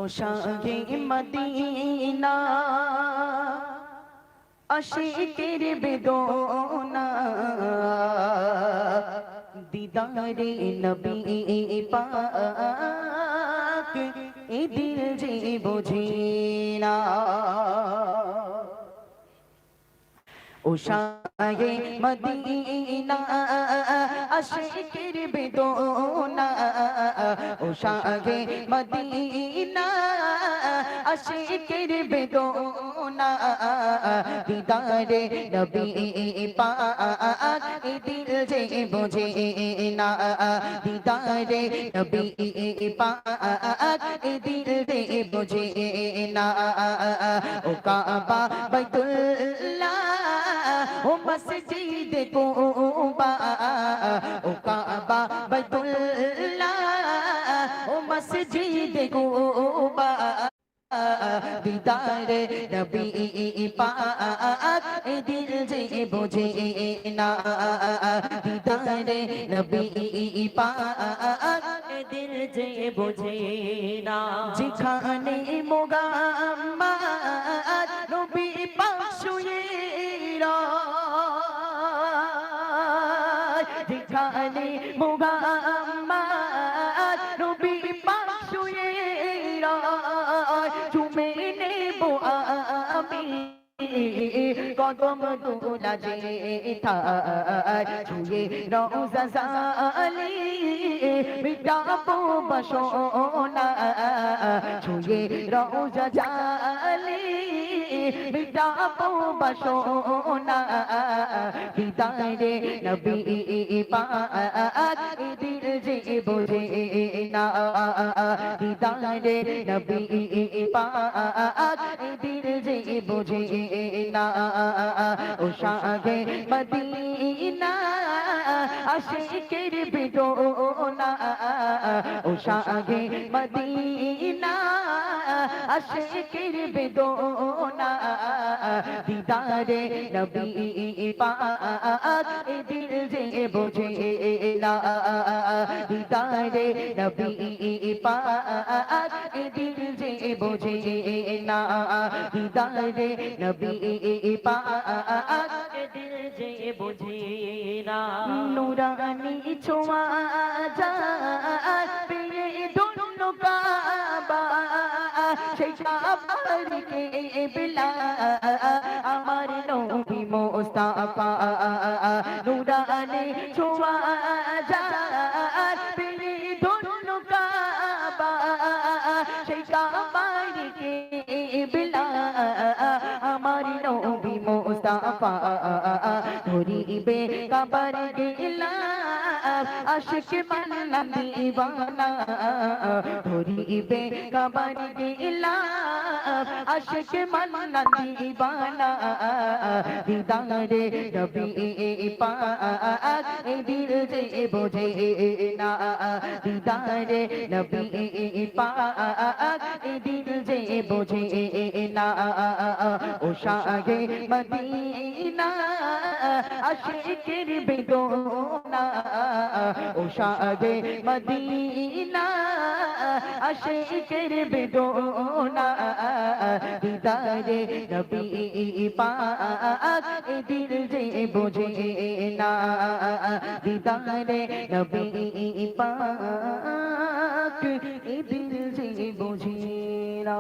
ও শাহে Medina আশিকের বেদনা দিদারে নবী পাক এ দিল যে বোঝে না ও শাহে মদিনা আশিকের বেদনা ও শাহে মদিনা আশিকের বেদনা দিদারে নবী পাক এ দিল যে বোঝে না দিদারে নবী পাক এ দিল যে বোঝে না ও কাবা বাইতুল্লাহ ও মসজিদ কুবা ও কাবা বাইতুল্লাহ ও মসজিদ কুবা দিদারে নবী পাক এ দিল যে বোঝে না দিদারে নবী পাক এ দিল যে বোঝে না যেখানে মুহাম্মদ নবী পাক শুয়ে যেখানে মুহাম্মদ নবী পাক শুয়ে চুমে নেব আমি কদম তোলা যে থায় ছুঁয়ে রওজা জালি মিটাবো বাসনা ছুঁয়ে রওজা জালি মিটাবো বাসনা দিদারে নবী পাক এ দিল যে বোঝে না দিদারে নবী পাক এ দিল যে বোঝে না ও শাহে মদিনা আশিকের বেদনা ও শাহে মদিনা আশিকের বেদনা দিদারে নবী পাক এ দিল যে বোঝে না দিদারে নবী পাক এ দিল যে বোঝে না দিদারে নবী পাক এ দিল যে বোঝে না নুরানি ছোঁয়া যায় পেয়ে ধন্য কাবা সেই কাবার কিবলা আমার নবী মুস্তাফা নুরানি ছোঁয়া যায় পেয়ে ধন্য কাবা সেই কাবার কিবলা আমার নবী মুস্তাফা ধরিবে কাবার গেলা আশিক মান্না দিওয়ানা ধরিবে কাবার গেলা আশিক মান্না দিওয়ানা দিদারে নবী পাক এ দিল যে বোঝে না দিদারে নবী পাক এ দিল যে বোঝে না ও শাহে মদিনা আশিকের বেদনা ও শাহে মদিনা আশিকের বেদনা দিদারে নবী পাক এ দিল যে বোঝে না দিদারে নবী পাক এ দিল যে বোঝে না